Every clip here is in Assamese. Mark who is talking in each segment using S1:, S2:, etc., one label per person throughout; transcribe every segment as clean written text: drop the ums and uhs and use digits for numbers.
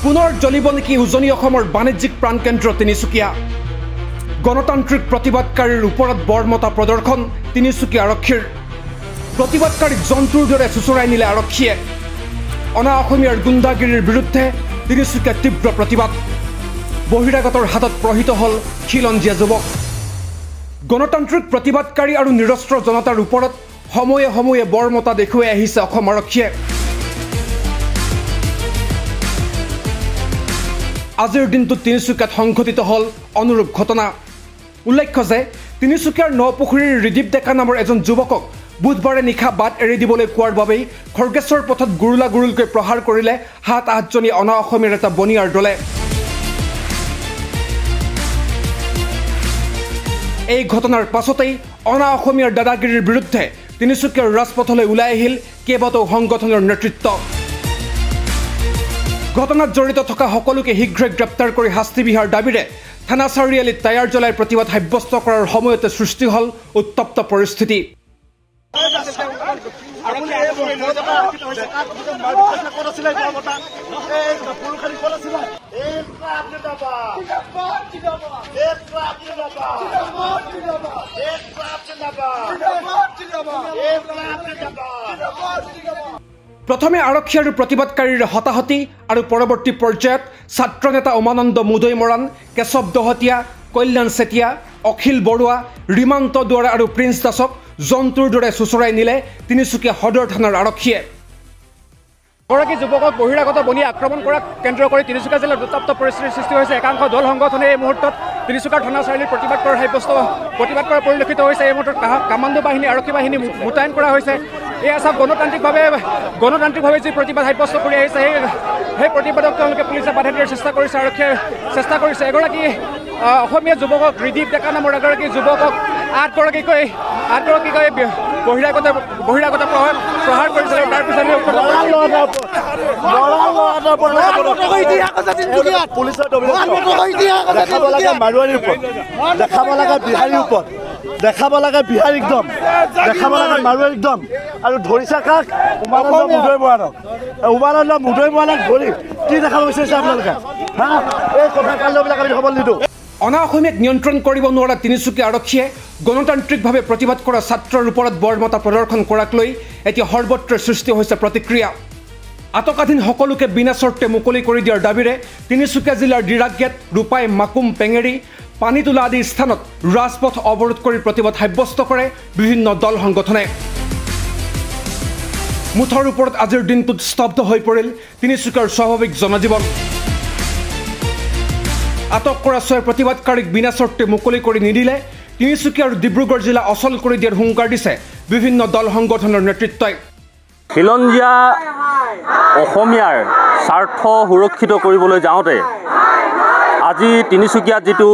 S1: পুনৰ জ্বলিব নেকি উজনি অসমৰ বাণিজ্যিক প্ৰাণকেন্দ্ৰ তিনিচুকীয়া গণতান্ত্ৰিক প্ৰতিবাদকাৰীৰ ওপৰত বৰ্মতা প্ৰদৰ্শন তিনিচুকীয়া আৰক্ষীৰ প্ৰতিবাদকাৰীক জন্তুৰ দৰে চুচৰাই নিলে আৰক্ষীয়ে অনা অসমীয়াৰ গুণ্ডাগিৰিৰ বিৰুদ্ধে তিনিচুকীয়া তীব্ৰ প্ৰতিবাদ বহিৰাগতৰ হাতত প্ৰহিত হল খিলঞ্জীয়া যুৱক গণতান্ত্ৰিক প্ৰতিবাদকাৰী আৰু নিৰস্ত্ৰ জনতাৰ ওপৰত সময়ে সময়ে বৰ্মতা দেখুৱাই আহিছে অসম আৰক্ষীয়ে আজিৰ দিনটোত তিনিচুকীয়াত সংঘটিত হল অনুৰূপ ঘটনা উল্লেখ্য যে তিনিচুকীয়াৰ নপুখুৰীৰ ৰিদীপ ডেকা নামৰ এজন যুৱকক বুধবাৰে নিশা বাট এৰি দিবলৈ কোৱাৰ বাবেই খৰ্গেশ্বৰ পথত গুৰুলা গুৰুলকৈ প্ৰহাৰ কৰিলে ৭-৮জনী অনা অসমীয়াৰ এটা বনিয়াৰ দলে এই ঘটনাৰ পাছতেই অনা অসমীয়াৰ দাদাগিৰিৰ বিৰুদ্ধে তিনিচুকীয়াৰ ৰাজপথলৈ ওলাই আহিল কেইবাটাও সংগঠনৰ নেতৃত্ব ঘটনাত জড়িত থকা সকলোকে শীঘ্ৰে গ্ৰেপ্তাৰ কৰি শাস্তি বিহাৰ দাবীৰে থানা চাৰিআলিত টায়াৰ জ্বলাই প্ৰতিবাদ সাব্যস্ত কৰাৰ সময়তে সৃষ্টি হল উত্তপ্ত পৰিস্থিতি প্ৰথমে আৰক্ষী আৰু প্ৰতিবাদকাৰীৰ হতাহতি আৰু পৰৱৰ্তী পৰ্যায়ত ছাত্ৰ নেতা উমানন্দ মুদৈ মৰাণ কেশৱ দহতীয়া কল্যাণ চেতিয়া অখিল বৰুৱা ৰিমান্ত দুৱাৰা আৰু প্ৰিন্স দাসক জন্তুৰ দৰে চুচৰাই নিলে তিনিচুকীয়া সদৰ থানাৰ আৰক্ষীয়ে গৰাকী যুৱকক বহিৰাগত বনিয়ে আক্ৰমণ কৰা কেন্দ্ৰ কৰি তিনিচুকীয়া জিলাত উত্তপ্ত পৰিস্থিতিৰ সৃষ্টি হৈছে একাংশ দল সংগঠনে এই মুহূৰ্তত তিনিচুকীয়াৰ থানা চাৰিআলিত প্ৰতিবাদ কৰা সাব্যস্ত প্ৰতিবাদ কৰা পৰিলক্ষিত হৈছে এই মুহূৰ্তত কামাণ্ডো বাহিনী আৰক্ষী বাহিনী মোতায়েন কৰা হৈছে এই আছাম গণতান্ত্ৰিকভাৱে যি প্ৰতিবাদ সাব্যস্ত কৰি আহিছে সেই প্ৰতিবাদক তেওঁলোকে পুলিচে বাধা দিয়াৰ চেষ্টা কৰিছে আৰক্ষীয়ে চেষ্টা কৰিছে এগৰাকী অসমীয়া যুৱকক ৰিদীপ ডেকা নামৰ এগৰাকী যুৱকক আঠগৰাকীকৈ বহিৰাগত প্ৰহাৰ কৰিছিল তাৰ পিছত
S2: দেখাব লাগে বিহাৰী একদম দেখাব লাগে মাৰুৱাৰী একদম আৰু ধৰিছে কাক উমানন্দ মুদৈ মৰাণক ধৰি কি দেখাব বিচাৰিছে আপোনালোকে হা এই কথা কাণ্ডবিলাক আমি হ'ব নিদিওঁ
S1: অনা অসমীয়াক নিয়ন্ত্ৰণ কৰিব নোৱাৰা তিনিচুকীয়া আৰক্ষীয়ে গণতান্ত্ৰিকভাৱে প্ৰতিবাদ কৰা ছাত্ৰৰ ওপৰত বৰ্মতা প্ৰদৰ্শন কৰাক লৈ এতিয়া সৰ্বত্ৰ সৃষ্টি হৈছে প্ৰতিক্ৰিয়া আটকাধীন সকলোকে বিনা চৰ্তে মুকলি কৰি দিয়াৰ দাবীৰে তিনিচুকীয়া জিলাৰ ডিৰাক গেট ৰূপাই মাকুম পেঙেৰি পানীতোলা আদি স্থানত ৰাজপথ অৱৰোধ কৰি প্ৰতিবাদ সাব্যস্ত কৰে বিভিন্ন দল সংগঠনে মুঠৰ ওপৰত আজিৰ দিনটোত স্তব্ধ হৈ পৰিল তিনিচুকীয়াৰ স্বাভাৱিক জনজীৱন আটক কৰা ৬ প্ৰতিবাদকাৰীক বিনা চৰ্তে মুকলি কৰি নিদিলে তিনিচুকীয়া আৰু ডিব্ৰুগড় জিলা অচল কৰি দিয়াৰ হুংকাৰ দিছে বিভিন্ন দল সংগঠনৰ নেতৃত্বই
S3: খিলঞ্জীয়া অসমীয়াৰ স্বাৰ্থ সুৰক্ষিত কৰিবলৈ যাওঁতে আজি তিনিচুকীয়াত যিটো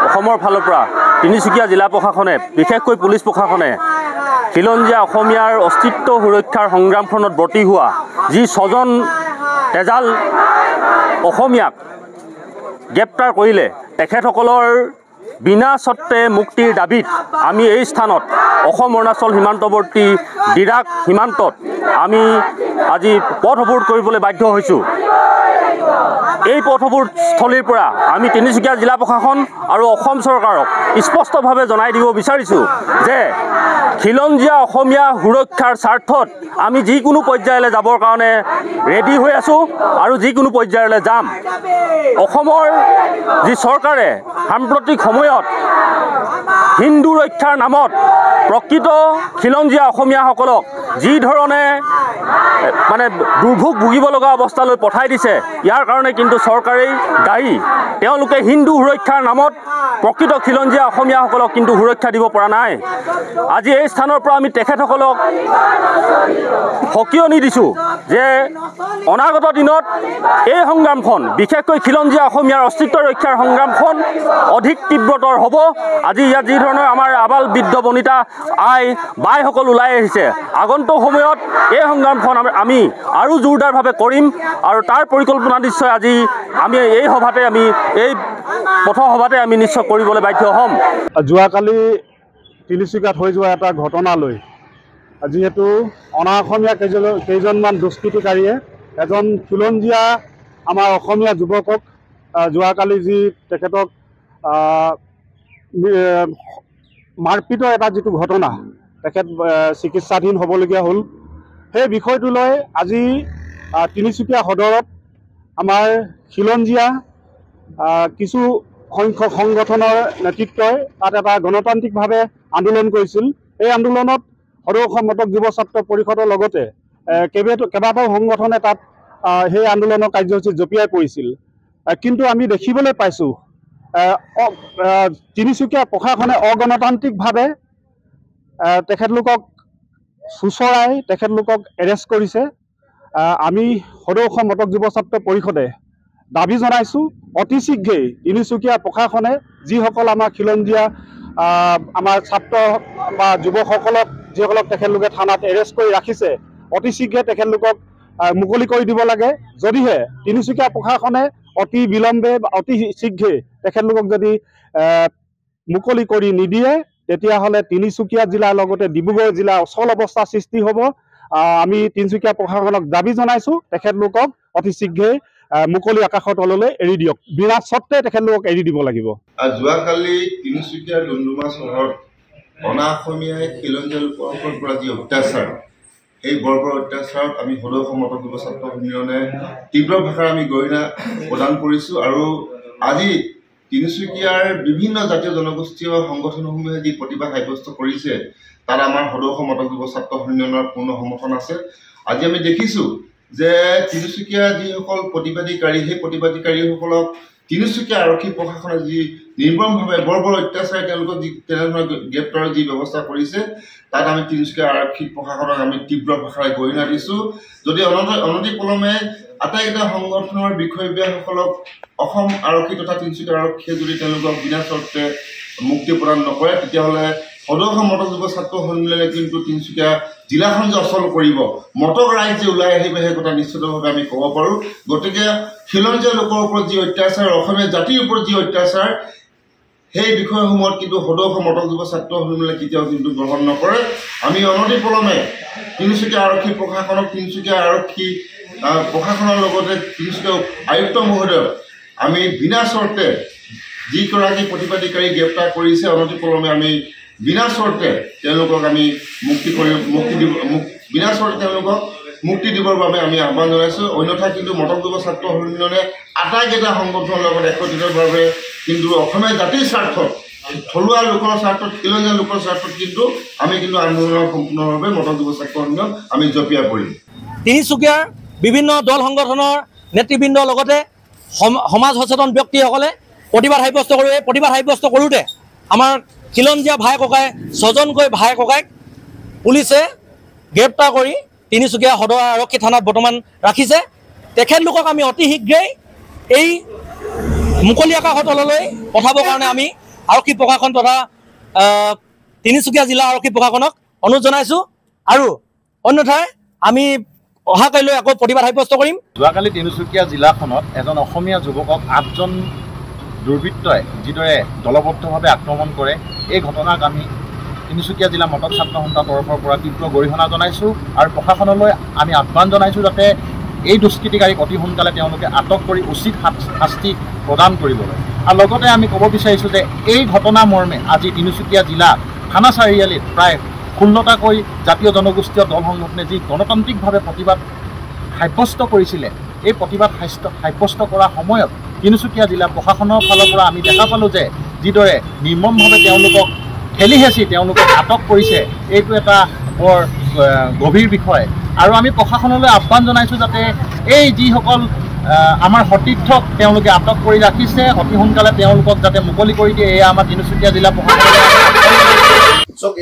S3: অসমৰ ফালৰ পৰা তিনিচুকীয়া জিলা প্ৰশাসনে বিশেষকৈ পুলিচ প্ৰশাসনে খিলঞ্জীয়া অসমীয়াৰ অস্তিত্ব সুৰক্ষাৰ সংগ্ৰামখনত ব্ৰতী হোৱা যি ৬জন তেজাল অসমীয়াক গ্ৰেপ্তাৰ কৰিলে তেখেতসকলৰ বিনা চৰ্তে মুক্তিৰ দাবীত আমি এই স্থানত অসম অৰুণাচল সীমান্তৱৰ্তী ডিৰাক সীমান্তত আমি আজি পথ অৱৰোধ কৰিবলৈ বাধ্য হৈছোঁ এই পথ অৱৰোধস্থলীৰ পৰা আমি তিনিচুকীয়া জিলা প্ৰশাসন আৰু অসম চৰকাৰক স্পষ্টভাৱে জনাই দিব বিচাৰিছোঁ যে খিলঞ্জীয়া অসমীয়া সুৰক্ষাৰ স্বাৰ্থত আমি যিকোনো পৰ্যায়লৈ যাবৰ কাৰণে ৰেডি হৈ আছোঁ আৰু যিকোনো পৰ্যায়লৈ যাম অসমৰ যি চৰকাৰে সাম্প্ৰতিক সময়ত হিন্দু ৰক্ষাৰ নামত প্ৰকৃত খিলঞ্জীয়া অসমীয়াসকলক যি ধৰণে মানে দুৰ্ভোগ ভুগিব লগা অৱস্থালৈ পঠাই দিছে ইয়াৰ কাৰণে কিন্তু চৰকাৰেই দায়ী তেওঁলোকে হিন্দু সুৰক্ষাৰ নামত প্ৰকৃত খিলঞ্জীয়া অসমীয়াসকলক কিন্তু সুৰক্ষা দিব পৰা নাই আজি এই স্থানৰ পৰা আমি তেখেতসকলক সকিয়নি দিছোঁ যে অনাগত দিনত এই সংগ্ৰামখন বিশেষকৈ খিলঞ্জীয়া অসমীয়াৰ অস্তিত্ব ৰক্ষাৰ সংগ্ৰামখন অধিক তীব্ৰতৰ হ'ব আজি ইয়াত যি ধৰণৰ আমাৰ আবাল বৃদ্ধ বনিতা বাইসকল ওলাই আহিছে আগন্তুক সময়ত এই সংগ্ৰামখন আমি আৰু জোৰদাৰভাৱে কৰিম আৰু তাৰ পৰিকল্পনা নিশ্চয় আজি আমি এই সভাতে আমি এই পথ সভাতে আমি নিশ্চয় কৰিবলৈ বাধ্য হ'ম
S2: যোৱাকালি তিনিচুকীয়াত হৈ যোৱা এটা ঘটনালৈ যিহেতু অনা অসমীয়া কেইজনমান দুষ্কৃতিকাৰীয়ে এজন খিলঞ্জীয়া আমাৰ অসমীয়া যুৱকক যোৱাকালি যি তেখেতক মাৰপিটৰ এটা যিটো ঘটনা তেখেত চিকিৎসাধীন হ'বলগীয়া হ'ল সেই বিষয়টো লৈ আজি তিনিচুকীয়া সদৰত আমাৰ খিলঞ্জীয়া কিছু সংখ্যক সংগঠনৰ নেতৃত্বই তাত এটা গণতান্ত্ৰিকভাৱে আন্দোলন কৰিছিল। এই আন্দোলনত সদৌ অসম মটক যুৱ ছাত্ৰ পৰিষদৰ লগতে কেইবাটাও সংগঠনে তাত সেই আন্দোলনৰ কাৰ্যসূচীত জঁপিয়াই পৰিছিল। কিন্তু আমি দেখিবলৈ পাইছোঁ তিনিচুকীয়া প্ৰশাসনে অগণতান্ত্ৰিকভাৱে তেখেতলোকক চুচৰাই তেখেতলোকক এৰেষ্ট কৰিছে। আমি সদৌ অসম মটক যুৱ ছাত্ৰ পৰিষদে দাবী জনাইছোঁ অতি শীঘ্ৰেই তিনিচুকীয়া প্ৰশাসনে যিসকল আমাৰ খিলঞ্জীয়া আমাৰ ছাত্ৰ বা যুৱকসকলক যিসকলক তেখেতলোকে থানাত এৰেষ্ট কৰি ৰাখিছে অতি শীঘ্ৰে তেখেতলোকক মুকলি কৰি দিব লাগে। যদিহে তিনিচুকীয়া প্ৰশাসনে অতি বিলম্বে অতি শীঘ্ৰে তেখেতলোকক যদি মুকলি কৰি নিদিয়ে তেতিয়াহ'লে তিনিচুকীয়া জিলাৰ লগতে ডিব্ৰুগড় জিলা অচল অৱস্থা সৃষ্টি হ'ব। আমি তিনিচুকীয়া প্ৰশাসনক দাবী জনাইছোঁ তেখেতলোকক অতি শীঘ্ৰে মুকলি আকাশৰ তললৈ এৰি দিয়ক, বিনা স্বত্বে তেখেতলোকক এৰি দিব লাগিব।
S4: যোৱাকালি তিনিচুকীয়া ডুমডুমা চহৰত অনা অসমীয়াই খিলঞ্জীয়া লোকসকলৰ পৰা যি অত্যাচাৰ, এই বৰ্বৰ অত্যাচাৰত আমি সদৌ অসম মটক যুৱ ছাত্ৰ সন্মিলনে তীব্ৰ ভাষাৰ আমি গৰিহণা প্ৰদান কৰিছোঁ। আৰু আজি তিনিচুকীয়াৰ বিভিন্ন জাতীয় জনগোষ্ঠীয় সংগঠনসমূহে যি প্ৰতিবাদ সাব্যস্ত কৰিছে তাত আমাৰ সদৌ অসম মটক যুৱ ছাত্ৰ সন্মিলনৰ পূৰ্ণ সমৰ্থন আছে। আজি আমি দেখিছোঁ যে তিনিচুকীয়া যিসকল প্ৰতিবাদীকাৰী সেই প্ৰতিবাদীকাৰীসকলক তিনিচুকীয়া আৰক্ষী প্ৰশাসনে যি নিৰ্মমভাৱে বৰ্বৰ অত্যাচাৰে তেওঁলোকক যি তেনেধৰণৰ গ্ৰেপ্তাৰৰ যি ব্যৱস্থা কৰিছে তাত আমি তিনিচুকীয়া আৰক্ষী প্ৰশাসনক আমি তীব্ৰ ভাষাৰে গৰিহণা দিছোঁ। যদি অনতিপলমে আটাইকেইটা সংগঠনৰ বিষয়ববীয়াসকলক অসম আৰক্ষী তথা তিনিচুকীয়া আৰক্ষীয়ে যদি তেওঁলোকক বিনা চৰ্তে মুক্তি প্ৰদান নকৰে তেতিয়াহ'লে সদৌ অসম মটক যুৱ ছাত্ৰ সন্মিলনে কিন্তু তিনিচুকীয়া জিলাখন যে অচল কৰিব, মটক ৰাইজ যে ওলাই আহিব সেই কথা নিশ্চিতভাৱে আমি ক'ব পাৰোঁ। গতিকে খিলঞ্জীয়া লোকৰ ওপৰত যি অত্যাচাৰ, অসমীয়া জাতিৰ ওপৰত যি অত্যাচাৰ, সেই বিষয়সমূহত কিন্তু সদৌ অসম মটক যুৱ ছাত্ৰ সন্মিলনে কেতিয়াও কিন্তু গ্ৰহণ নকৰে। আমি অনতিপলমে তিনিচুকীয়া আৰক্ষী প্ৰশাসনক, তিনিচুকীয়া আৰক্ষী প্ৰশাসনৰ লগতে তিনিচুকীয়া আয়ুক্ত মহোদয়ক আমি বিনা চৰ্তে যিগৰাকী প্ৰতিবাদীকাৰী গ্ৰেপ্তাৰ কৰিছে অনতিপলমে আমি বিনা চৰ্তে তেওঁলোকক আমি বিনা চৰ্তে তেওঁলোকক মুক্তি দিবৰ বাবে আমি আহ্বান জনাইছোঁ। অন্যথা কিন্তু মটক যুৱ ছাত্ৰ সন্মিলনে আটাইকেইটা সংগঠনৰ লগত একত্ৰিতভাৱে কিন্তু অসমীয়া জাতিৰ স্বাৰ্থত, থলুৱা লোকৰ স্বাৰ্থত, খিলঞ্জীয়া লোকৰ স্বাৰ্থত কিন্তু আমি কিন্তু আন্দোলনৰ সম্পূৰ্ণভাৱে মটক যুৱ ছাত্ৰ সন্মিলন আমি জঁপিয়াই পৰিম।
S5: তিনিচুকীয়াৰ বিভিন্ন দল সংগঠনৰ নেতৃবৃন্দৰ লগতে সমাজ সচেতন ব্যক্তিসকলে প্ৰতিবাদ সাব্যস্ত কৰোঁতে আমাৰ খিলঞ্জীয়া ভাই ককাই 6জনকৈ ভাই ককাইক পুলিচে গ্ৰেপ্তাৰ কৰি তিনিচুকীয়া সদৰ আৰক্ষী থানাত বৰ্তমান ৰাখিছে। তেখেতলোকক আমি অতি শীঘ্ৰেই এই মুকলি আকাশৰ তললৈ পঠাবৰ কাৰণে আমি আৰক্ষী প্ৰশাসন তথা তিনিচুকীয়া জিলা আৰক্ষী প্ৰশাসনক অনুৰোধ জনাইছোঁ। আৰু অন্যথাই আমি অহাকাইলৈ আকৌ প্ৰতিবাদ সাব্যস্ত কৰিম।
S6: যোৱাকালি তিনিচুকীয়া জিলাখনত এজন অসমীয়া যুৱকক 8জন দুৰ্বৃত্তই যিদৰে দলবদ্ধভাৱে আক্ৰমণ কৰে, এই ঘটনাক আমি তিনিচুকীয়া জিলা মটক ছাত্ৰ সন্থাৰ তৰফৰ পৰা তীব্ৰ গৰিহণা জনাইছোঁ আৰু প্ৰশাসনলৈ আমি আহ্বান জনাইছোঁ যাতে এই দুষ্কৃতিকাৰীক অতি সোনকালে তেওঁলোকে আটক কৰি উচিত শাস্তি প্ৰদান কৰিবলৈ। আৰু লগতে আমি ক'ব বিচাৰিছোঁ যে এই ঘটনা মৰ্মে আজি তিনিচুকীয়া জিলা থানা চাৰিআলিত প্ৰায় 16টাকৈ জাতীয় জনগোষ্ঠীয় দল সংগঠনে যি গণতান্ত্ৰিকভাৱে প্ৰতিবাদ সাব্যস্ত কৰিছিলে, এই প্ৰতিবাদ সাব্যস্ত কৰাৰ সময়ত তিনিচুকীয়া জিলা প্ৰশাসনৰ ফালৰ পৰা আমি দেখা পালোঁ যে যিদৰে নিৰ্মমভাৱে তেওঁলোকক ঠেলি হেঁচি তেওঁলোকক আটক কৰিছে, এইটো এটা বৰ গভীৰ বিষয়। আৰু আমি প্ৰশাসনলৈ আহ্বান জনাইছোঁ যাতে এই যিসকল আমাৰ সতীৰ্থক তেওঁলোকে আটক কৰি ৰাখিছে অতি সোনকালে তেওঁলোকক যাতে মুকলি কৰি দিয়ে, এয়া আমাৰ তিনিচুকীয়া জিলা প্ৰশাসনৰ।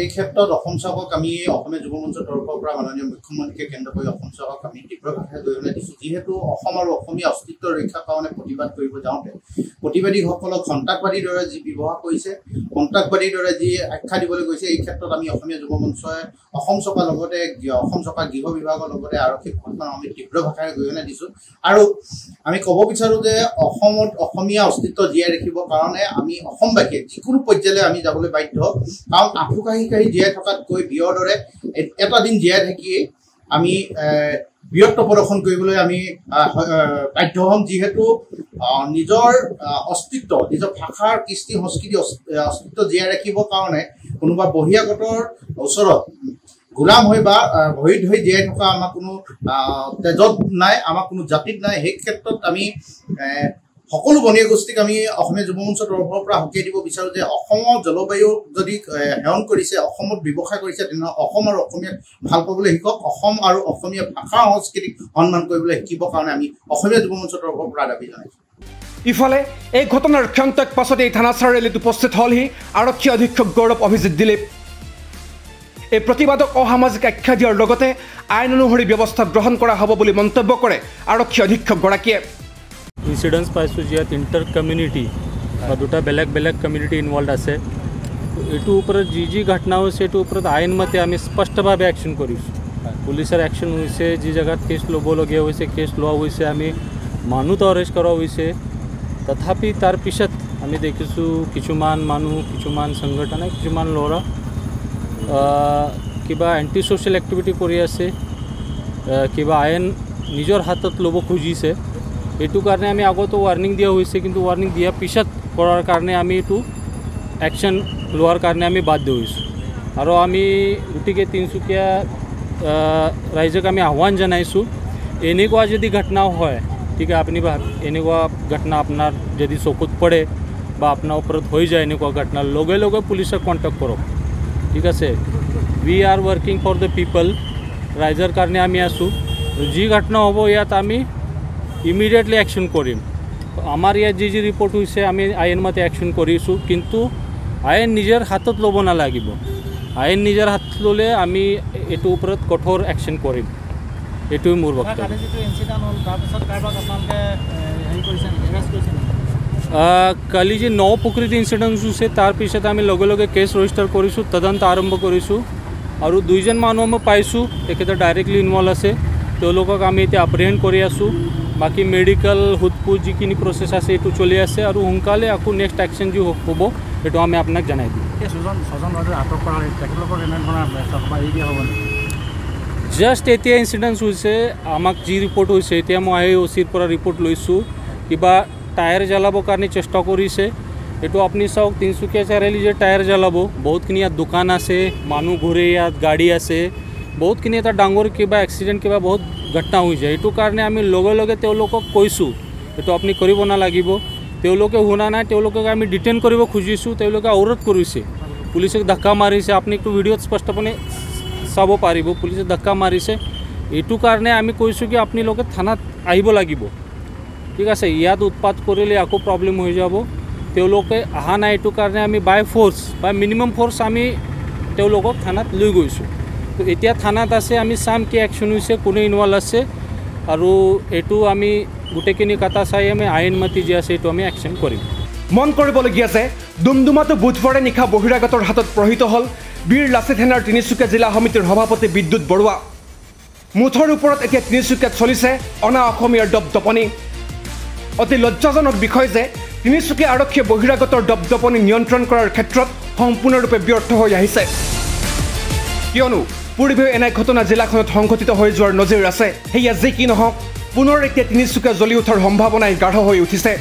S7: এই ক্ষেত্ৰত অসম চৰকাৰক আমি অসমীয়া যুৱ মঞ্চৰ তৰফৰ পৰা মাননীয় মুখ্যমন্ত্ৰীকে কেন্দ্ৰ কৰি অসম চৰকাৰক আমি তীব্ৰ ভাষাৰে গৰিহণা দিছোঁ। যিহেতু অসম আৰু অসমীয়া অস্তিত্ব ৰক্ষাৰ কাৰণে প্ৰতিবাদ কৰিব যাওঁতে প্ৰতিবাদীসকলক সন্ত্ৰাসবাদীৰ দৰে যি ব্যৱহাৰ কৰিছে, সন্ত্ৰাসবাদীৰ দৰে যি আখ্যা দিবলৈ গৈছে, এই ক্ষেত্ৰত আমি অসমীয়া যুৱ মঞ্চই অসম চৰকাৰৰ লগতে অসম চৰকাৰ গৃহ বিভাগৰ লগতে আৰক্ষী প্ৰশাসনক আমি তীব্ৰ ভাষাৰে গৰিহণা দিছোঁ। আৰু আমি ক'ব বিচাৰোঁ যে অসমত অসমীয়া অস্তিত্ব জীয়াই ৰাখিবৰ কাৰণে আমি অসমবাসীয়ে যিকোনো পৰ্যায়লৈ আমি যাবলৈ বাধ্য, কাৰণ আঁঠু কাঢ়ি জীয়াই থকাতকৈ বিয়ৰ দৰে এটা দিন জীয়াই থাকিয়েই আমি বীৰত্ব প্ৰদৰ্শন কৰিবলৈ আমি বাধ্য হ'ম যিহেতু নিজৰ অস্তিত্ব নিজৰ ভাষাৰ কৃষ্টি সংস্কৃতি অস্তিত্ব জীয়াই ৰাখিবৰ কাৰণে কোনোবা বহিৰাগতৰ ওচৰত গোলাম হৈ বা ভৰিত হৈ জীয়াই থকা আমাৰ কোনো তেজত নাই আমাৰ কোনো জাতিত নাই সেই ক্ষেত্ৰত আমি সকলো বনীয়া গোষ্ঠীক আমি অসমীয়া যুৱ মঞ্চৰ তৰফৰ পৰা সকীয়াই দিব বিচাৰোঁ যে অসমৰ জলবায়ু যদি সেৱন কৰিছে অসমত ব্যৱসায় কৰিছে তেনেহ'লে অসম আৰু অসমীয়াক ভাল পাবলৈ শিকক অসম আৰু অসমীয়া ভাষা সংস্কৃতিক সন্মান কৰিবলৈ শিকিবৰ কাৰণে আমি অসমীয়া যুৱ মঞ্চৰ তৰফৰ পৰা দাবী জনাইছোঁ
S1: ইফালে এই ঘটনাৰ ক্ষন্তেক পাছতে এই থানা চাৰিআলিত উপস্থিত হ'লহি আৰক্ষী অধীক্ষক গৌৰৱ অভিজিৎ দিলীপ এই প্ৰতিবাদক অসামাজিক আখ্যা দিয়াৰ লগতে আইন অনুসৰি ব্যৱস্থা গ্ৰহণ কৰা হ'ব বুলি মন্তব্য কৰে আৰক্ষী অধীক্ষকগৰাকীয়ে
S8: ইনসিডেন্স পাইছোঁ ইয়াত ইণ্টাৰ কমিউনিটি বা দুটা বেলেগ বেলেগ কমিউনিটি ইনভলভ আছে এইটোৰ ওপৰত যি ঘটনা হৈছে এইটোৰ ওপৰত আইনমতে আমি স্পষ্টভাৱে একশ্যন কৰিছোঁ পুলিচৰ একশ্যন হৈছে যি জেগাত কেছ ল'বলগীয়া হৈছে কেছ লোৱা হৈছে আমি মানুহটো এৰেষ্ট কৰা হৈছে তথাপি তাৰ পিছত আমি দেখিছোঁ কিছুমান মানুহ কিছুমান সংগঠনে কিছুমান ল'ৰা কিবা এণ্টি ছ'চিয়েল এক্টিভিটি কৰি আছে কিবা আইন নিজৰ হাতত ল'ব খুজিছে এইটো কাৰণে আমি আগতো ৱাৰ্ণিং দিয়া হৈছে কিন্তু ৱাৰ্ণিং দিয়াৰ পিছত কৰাৰ কাৰণে আমি এইটো একশ্যন লোৱাৰ কাৰণে আমি বাধ্য হৈছোঁ আৰু আমি গতিকে তিনিচুকীয়া ৰাইজক আমি আহ্বান জনাইছোঁ এনেকুৱা যদি ঘটনা হয় ঠিক আছে আপুনি এনেকুৱা ঘটনা আপোনাৰ যদি চকুত পৰে বা আপোনাৰ ওপৰত হৈ যায় এনেকুৱা ঘটনা লগে লগে পুলিচক কণ্টেক্ট কৰক ঠিক আছে we are working for the people ৰাইজৰ কাৰণে আমি আছোঁ যি ঘটনা হ'ব ইয়াত আমি ইমিডিয়েটলি একশ্যন কৰিম আমাৰ ইয়াত যি ৰিপৰ্ট হৈছে আমি আইনমতে একশ্যন কৰিছোঁ কিন্তু আইন নিজৰ হাতত ল'ব নালাগিব আইন নিজৰ হাতত ল'লে আমি এইটোৰ ওপৰত কঠোৰ একশ্যন কৰিম এইটোৱে মোৰ বক্তব্য কালি যে নপুখুৰীত ইনচিডেণ্ট হৈছে তাৰপিছত আমি লগে লগে কেছ ৰেজিষ্টাৰ কৰিছোঁ তদন্ত আৰম্ভ কৰিছোঁ আৰু দুইজন মানুহ মই পাইছোঁ তেখেতে ডাইৰেক্টলি ইনভলভ আছে তেওঁলোকক আমি এতিয়া এপ্ৰিহেণ্ড কৰি আছোঁ বাকী মেডিকেল সোধপোছ যিখিনি প্ৰচেছ আছে এইটো চলি আছে আৰু সোনকালে আকৌ নেক্সট একশ্যন যি হ'ব সেইটো আমি আপোনাক জনাই দিম জাষ্ট এতিয়া ইনচিডেণ্ট হৈছে আমাক যি ৰিপৰ্ট হৈছে এতিয়া মই আহি অ' চিৰ পৰা ৰিপৰ্ট লৈছোঁ কিবা টায়াৰ জ্বলাবৰ কাৰণে চেষ্টা কৰিছে এইটো আপুনি চাওক তিনিচুকীয়া চাৰিআলি যে টায়াৰ জ্বলাব বহুতখিনি ইয়াত দোকান আছে মানুহ ঘূৰে ইয়াত গাড়ী আছে বহুতখিনি এটা ডাঙৰ কিবা এক্সিডেণ্ট কিবা বহুত ঘটনা হৈ যায় এইটো কাৰণে আমি লগে লগে তেওঁলোকক কৈছোঁ এইটো আপুনি কৰিব নালাগিব তেওঁলোকে শুনা নাই তেওঁলোকক আমি ডিটেইন কৰিব খুজিছোঁ তেওঁলোকে অৱৰোধ কৰিছে পুলিচক ধাক্কা মাৰিছে আপুনি একটু ভিডিঅ'ত স্পষ্টপণে চাব পাৰিব পুলিচে ধাক্কা মাৰিছে এইটো কাৰণে আমি কৈছোঁ কি আপোনালোকে থানাত আহিব লাগিব ঠিক আছে ইয়াত উৎপাত কৰিলে আকৌ প্ৰব্লেম হৈ যাব তেওঁলোকে অহা নাই এইটো কাৰণে আমি বাই ফ'ৰ্চ বা মিনিমাম ফ'ৰ্চ আমি তেওঁলোকক থানাত লৈ গৈছোঁ তো এতিয়া থানাত আছে আমি চাম কি একশ্যন হৈছে কোনে ইনভলভ আছে আৰু এইটো আমি গোটেইখিনি কথা চাই আমি আইনমতি যি আছে এইটো আমি একশ্যন কৰিম
S1: মন কৰিবলগীয়া যে ডুমডুমাটো বুধবাৰে নিশা বহিৰাগতৰ হাতত প্ৰহিত হ'ল বীৰ লাচিত সেনাৰ তিনিচুকীয়া জিলা সমিতিৰ সভাপতি বিদ্যুৎ বৰুৱা মুঠৰ ওপৰত এতিয়া তিনিচুকীয়াত চলিছে অনা অসমীয়াৰ দপদপনি অতি লজ্জাজনক বিষয় যে তিনিচুকীয়া আৰক্ষীয়ে বহিৰাগতৰ দপদপনি নিয়ন্ত্ৰণ কৰাৰ ক্ষেত্ৰত সম্পূৰ্ণৰূপে ব্যৰ্থ হৈ আহিছে কিয়নো পূৰ্বেও এনে ঘটনা জিলাখনত সংঘটিত হৈ যোৱাৰ নজিৰ আছে সেয়া যি কি নহওক পুনৰ এতিয়া তিনিচুকীয়া জ্বলি উঠাৰ সম্ভাৱনাই গাঢ় হৈ উঠিছে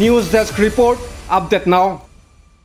S1: নিউজ ডেস্ক ৰিপৰ্ট আপডেট নাও